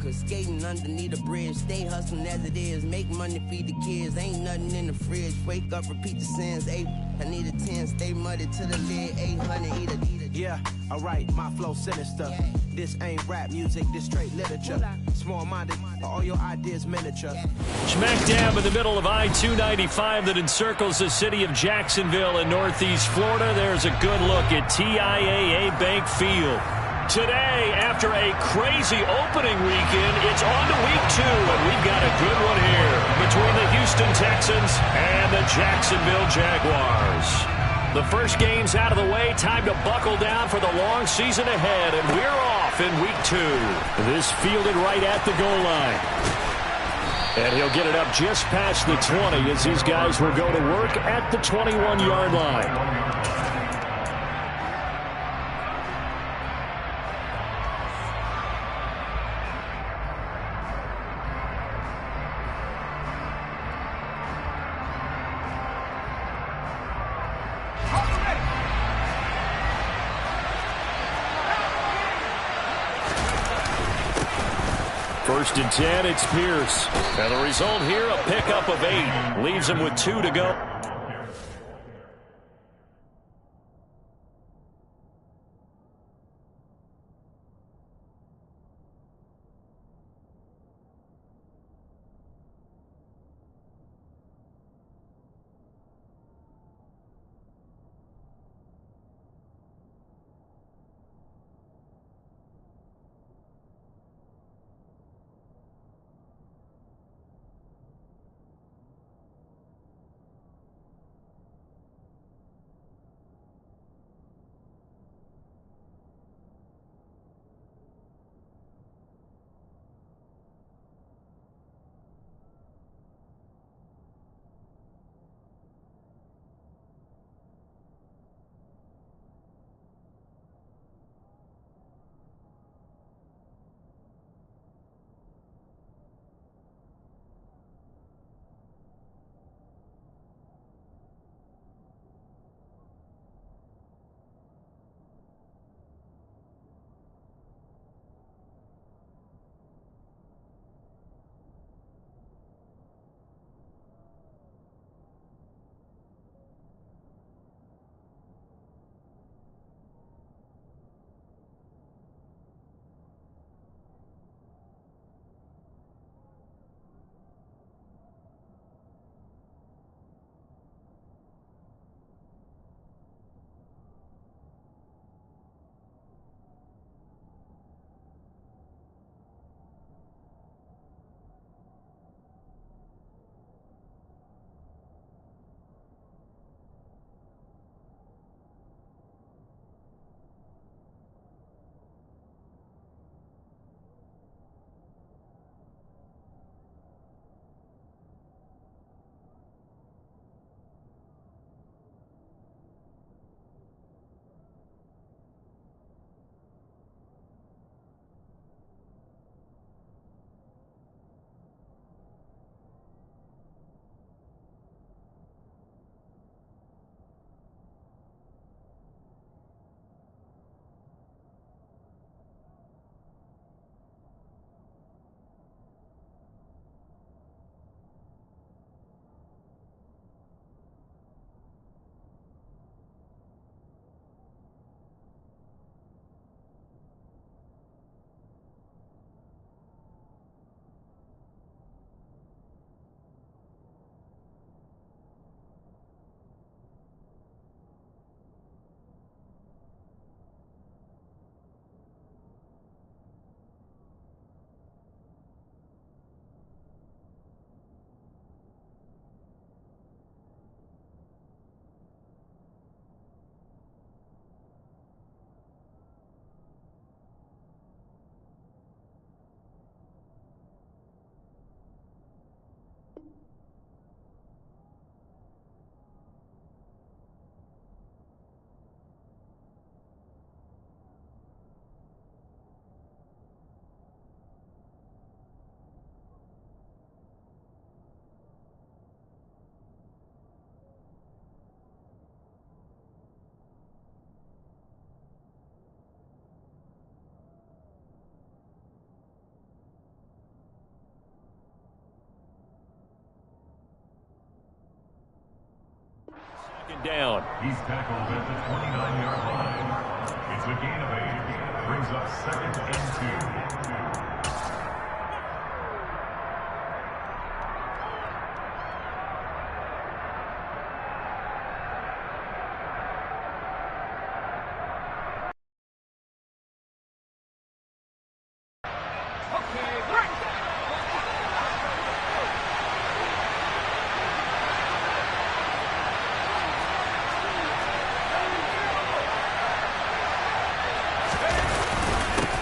Cause skating underneath the bridge, stay hustling as it is. Make money, feed the kids, ain't nothing in the fridge. Wake up, repeat the sins. I need a 10, stay muddy to the lid. 800, eat a. Yeah, alright, my flow sinister. This ain't rap music, this straight literature. Small-minded, all your ideas miniature. Smack dab in the middle of I-295 that encircles the city of Jacksonville in northeast Florida. There's a good look at TIAA Bank Field. Today, after a crazy opening weekend, it's on to week 2, and we've got a good one here between the Houston Texans and the Jacksonville Jaguars. The first game's out of the way. Time to buckle down for the long season ahead, and we're off in week 2. This fielded right at the goal line. And he'll get it up just past the 20 as these guys will go to work at the 21-yard line. First and 10, it's Pierce. And the result here, a pickup of 8. Leaves him with 2 to go. Down. He's tackled at the 29-yard line. It's a gain of 8. Brings up 2nd and 2.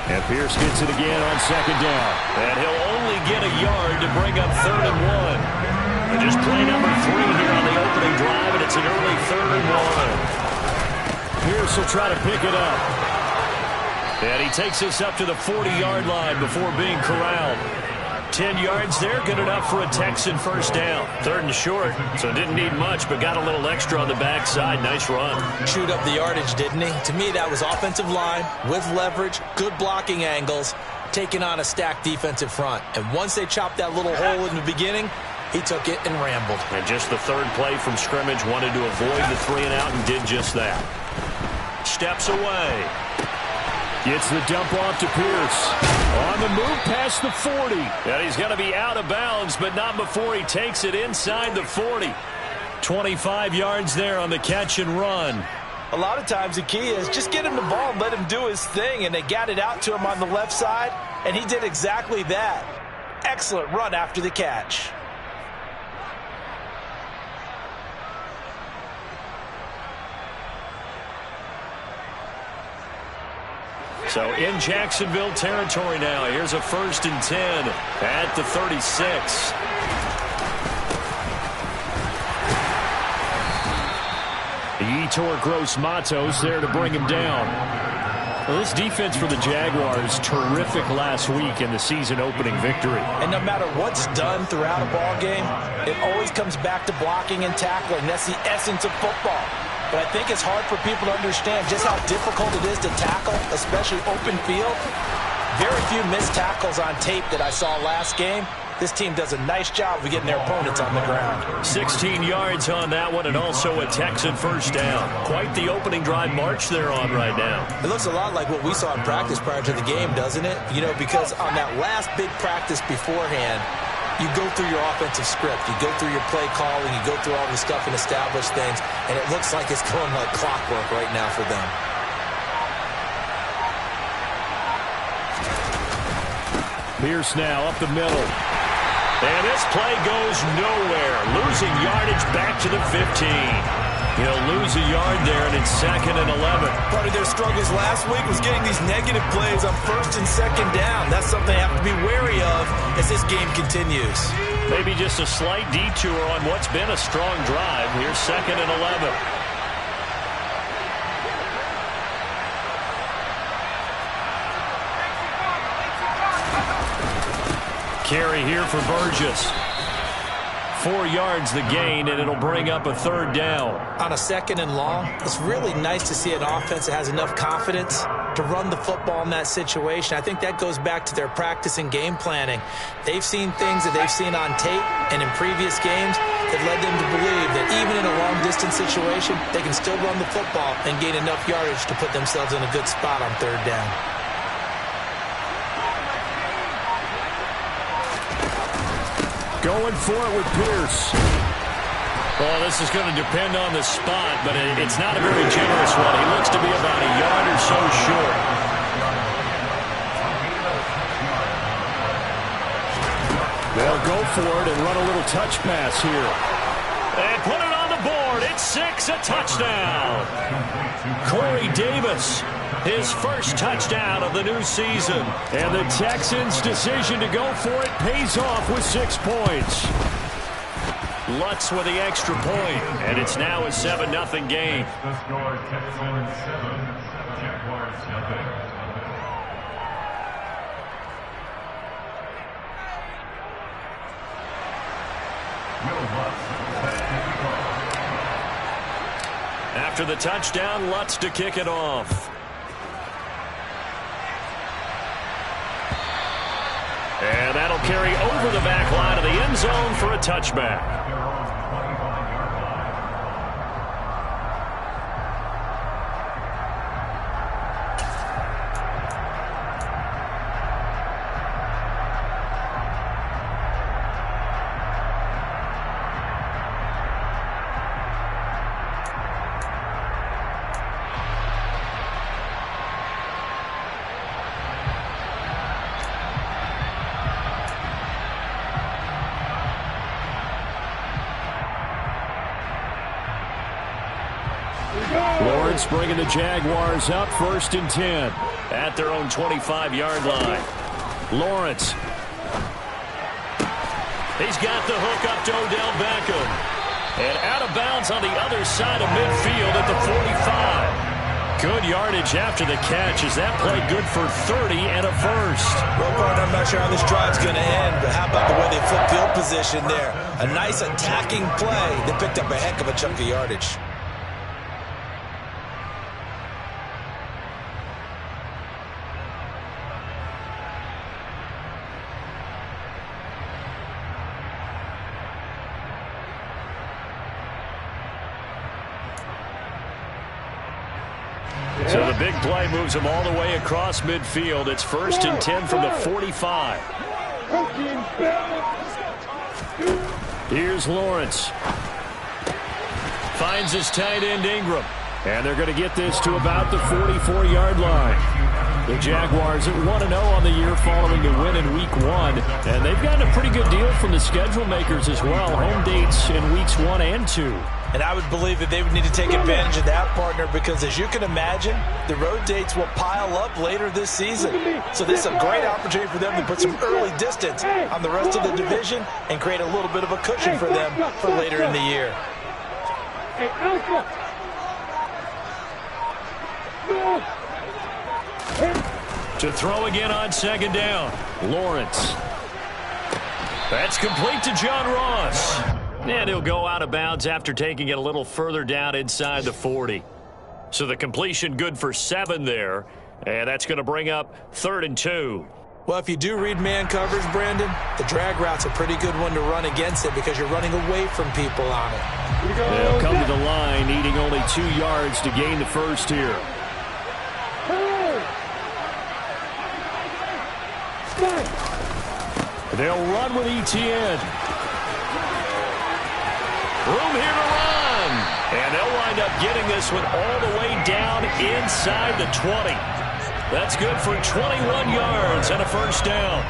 And Pierce gets it again on 2nd down. And he'll only get a yard to bring up 3rd and 1. And just play number 3 here on the opening drive, and it's an early 3rd and 1. Pierce will try to pick it up. And he takes this up to the 40-yard line before being corralled. 10 yards there, good enough for a Texan first down. 3rd and short, so didn't need much, but got a little extra on the backside. Nice run. Chewed up the yardage, didn't he? To me, that was offensive line with leverage, good blocking angles, taking on a stacked defensive front. And once they chopped that little hole in the beginning, he took it and rambled. And just the 3rd play from scrimmage, wanted to avoid the 3 and out and did just that. Steps away. Gets the dump off to Pierce. On the move past the 40. And he's going to be out of bounds, but not before he takes it inside the 40. 25 yards there on the catch and run. A lot of times the key is just get him the ball and let him do his thing, and they got it out to him on the left side, and he did exactly that. Excellent run after the catch. So in Jacksonville territory now. Here's a 1st and 10 at the 36. Yetur Gross-Matos there to bring him down. Well, this defense for the Jaguars, terrific last week in the season-opening victory. And no matter what's done throughout a ball game, it always comes back to blocking and tackling. That's the essence of football. But I think it's hard for people to understand just how difficult it is to tackle, especially open field. Very few missed tackles on tape that I saw last game. This team does a nice job of getting their opponents on the ground. 16 yards on that one, and also a Texan first down. Quite the opening drive march they're on right now. It looks a lot like what we saw in practice prior to the game, doesn't it? You know, because on that last big practice beforehand, you go through your offensive script, you go through your play calling, you go through all this stuff and establish things, and it looks like it's going like clockwork right now for them. Pierce now up the middle. And this play goes nowhere. Losing yardage back to the 15. He'll lose a yard there, and it's 2nd and 11. Part of their struggles last week was getting these negative plays on 1st and 2nd down. That's something they have to be wary of as this game continues. Maybe just a slight detour on what's been a strong drive. Here's 2nd and 11. Carry here for Burgess. 4 yards the gain, and it'll bring up a 3rd down. On a 2nd and long, it's really nice to see an offense that has enough confidence to run the football in that situation. I think that goes back to their practice and game planning. They've seen things that they've seen on tape and in previous games that led them to believe that even in a long-distance situation, they can still run the football and gain enough yardage to put themselves in a good spot on 3rd down. Going for it with Pierce. Well, this is going to depend on the spot, but it's not a very generous one. He looks to be about a yard or so short. They'll go for it and run a little touch pass here. And put it on the board. It's 6, a touchdown. Corey Davis, his first touchdown of the new season. And the Texans' decision to go for it pays off with 6 points. Lutz with the extra point, and it's now a 7-0 game. The score, Texans 7, Jaguars nothing. After the touchdown, Lutz to kick it off. And that'll carry over the back line of the end zone for a touchback. Lawrence bringing the Jaguars up 1st and 10 at their own 25-yard line. Lawrence. He's got the hook up to Odell Beckham. And out of bounds on the other side of midfield at the 45. Good yardage after the catch. Is that play good for 30 and a first? Well, partner, I'm not sure how this drive's going to end, but how about the way they flip field position there? A nice attacking play. They picked up a heck of a chunk of yardage. So the big play moves him all the way across midfield. It's 1st and 10 from the 45. Here's Lawrence. Finds his tight end Ingram. And they're going to get this to about the 44-yard line. The Jaguars at 1-0 on the year following the win in Week 1. And they've gotten a pretty good deal from the schedule makers as well. Home dates in Weeks 1 and 2. And I would believe that they would need to take advantage of that, partner, because as you can imagine, the road dates will pile up later this season. So this is a great opportunity for them to put some early distance on the rest of the division and create a little bit of a cushion for them for later in the year. To throw again on 2nd down. Lawrence. That's complete to John Ross. And he'll go out of bounds after taking it a little further down inside the 40. So the completion good for 7 there. And that's going to bring up 3rd and 2. Well, if you do read man coverage, Brandon, the drag route's a pretty good one to run against it because you're running away from people on it. They'll come to the line, needing only 2 yards to gain the first here. They'll run with Etienne. Room here to run. And they'll wind up getting this one all the way down inside the 20. That's good for 21 yards and a first down.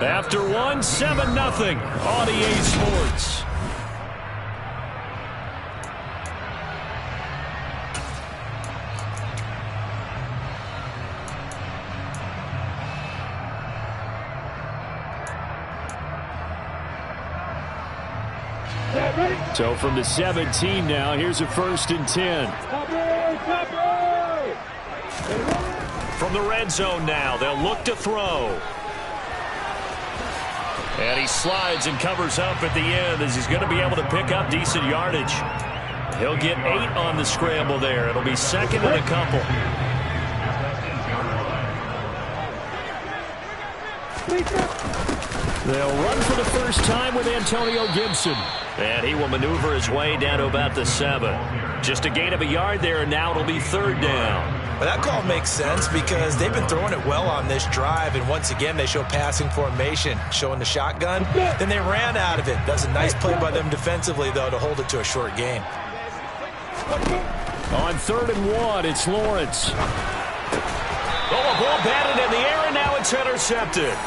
After 1, 7-0 on EA Sports. So from the 17 now, here's a 1st and 10. From the red zone now, they'll look to throw. And he slides and covers up at the end as he's going to be able to pick up decent yardage. He'll get 8 on the scramble there. It'll be 2nd and a couple. They'll run for the first time with Antonio Gibson. And he will maneuver his way down to about the 7. Just a gain of a yard there, and now it'll be 3rd down. But that call makes sense because they've been throwing it well on this drive, and once again they show passing formation, showing the shotgun. Then they ran out of it. That's a nice play by them defensively, though, to hold it to a short gain. On 3rd and 1, it's Lawrence. Oh, a ball batted in the air, and now it's intercepted.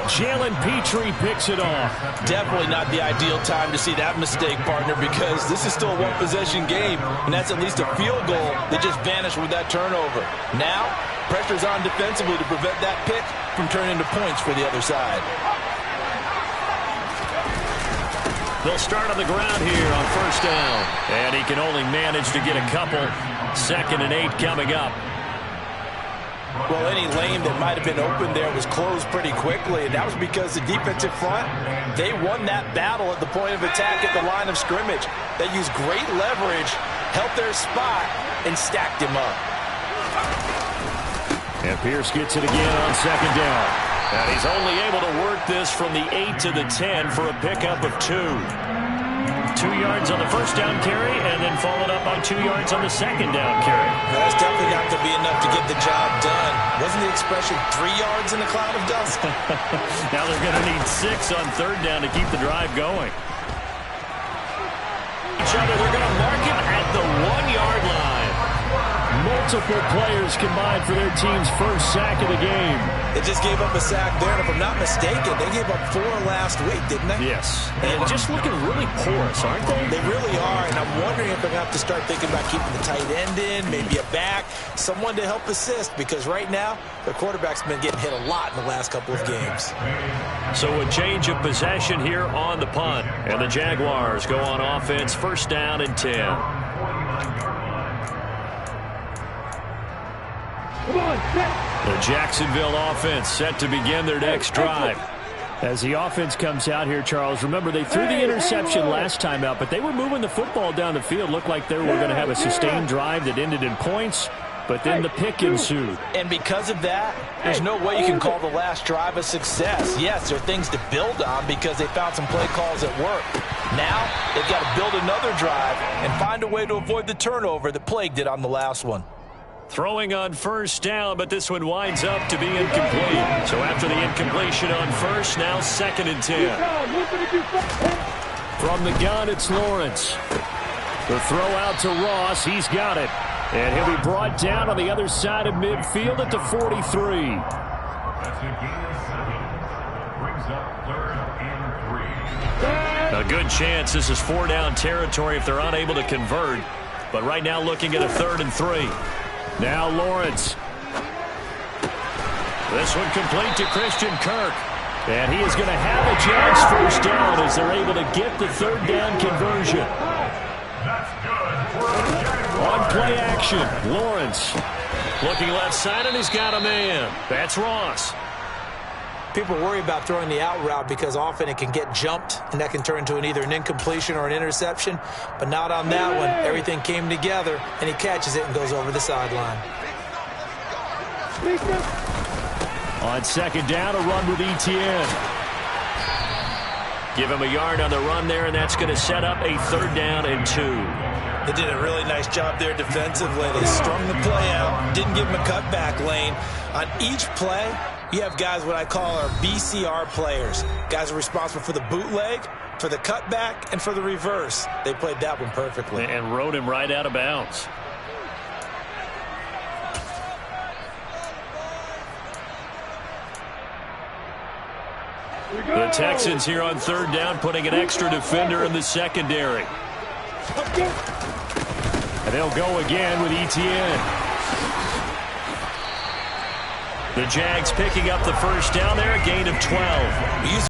Jalen Petrie picks it off. Definitely not the ideal time to see that mistake, partner, because this is still a one-possession game, and that's at least a field goal that just vanished with that turnover. Now, pressure's on defensively to prevent that pick from turning into points for the other side. They'll start on the ground here on 1st down, and he can only manage to get a couple. 2nd and 8 coming up. Well, any lane that might have been open there was closed pretty quickly, and that was because the defensive front, they won that battle at the point of attack at the line of scrimmage. They used great leverage, held their spot, and stacked him up. And Pierce gets it again on 2nd down. And he's only able to work this from the 8 to the 10 for a pickup of 2. 2 yards on the 1st down carry, and then followed up on 2 yards on the 2nd down carry. Now, that's definitely not going to be enough to get the job done. Wasn't the expression 3 yards in a cloud of dust? Now they're going to need 6 on 3rd down to keep the drive going. Each other, they're going to mark him at the 1-yard line. multiple players combined for their team's first sack of the game. They just gave up a sack there, and if I'm not mistaken, they gave up 4 last week, didn't they? Yes. And just looking really porous, aren't they? They really are, and I'm wondering if they're going to have to start thinking about keeping the tight end in, maybe a back, someone to help assist, because right now, their quarterback's been getting hit a lot in the last couple of games. So a change of possession here on the punt, and the Jaguars go on offense, first down and 10. The Jacksonville offense set to begin their next drive. As the offense comes out here, Charles, remember they threw the interception last time out, but they were moving the football down the field. Looked like they were going to have a sustained drive that ended in points, but then the pick ensued. And because of that, there's no way you can call the last drive a success. Yes, there are things to build on because they found some play calls that work. Now, they've got to build another drive and find a way to avoid the turnover that plagued it on the last one. Throwing on first down, but this one winds up to be incomplete. So after the incompletion on first, now second and 10. From the gun, it's Lawrence. The throw out to Ross. He's got it. And he'll be brought down on the other side of midfield at the 43. That's a gain of 7. Brings up 3rd and 3. A good chance this is 4-down territory if they're unable to convert. But right now looking at a 3rd and 3. Now Lawrence. This one complete to Christian Kirk. And he is going to have a chance first down as they're able to get the 3rd down conversion. That's good for the Jaguars. On play action, Lawrence. Looking left side, and he's got a man. That's Ross. People worry about throwing the out route because often it can get jumped, and that can turn into either an incompletion or an interception. But not on that one. Everything came together, and he catches it and goes over the sideline. On second down, a run with Etienne. Give him a yard on the run there, and that's going to set up a 3rd down and 2. They did a really nice job there defensively. They strung the play out, didn't give him a cutback lane. On each play, you have guys what I call our BCR players. Guys are responsible for the bootleg, for the cutback, and for the reverse. They played that one perfectly. And rode him right out of bounds. The Texans here on 3rd down, putting an extra defender in the secondary. And they'll go again with Etienne. The Jags picking up the first down there, a gain of 12.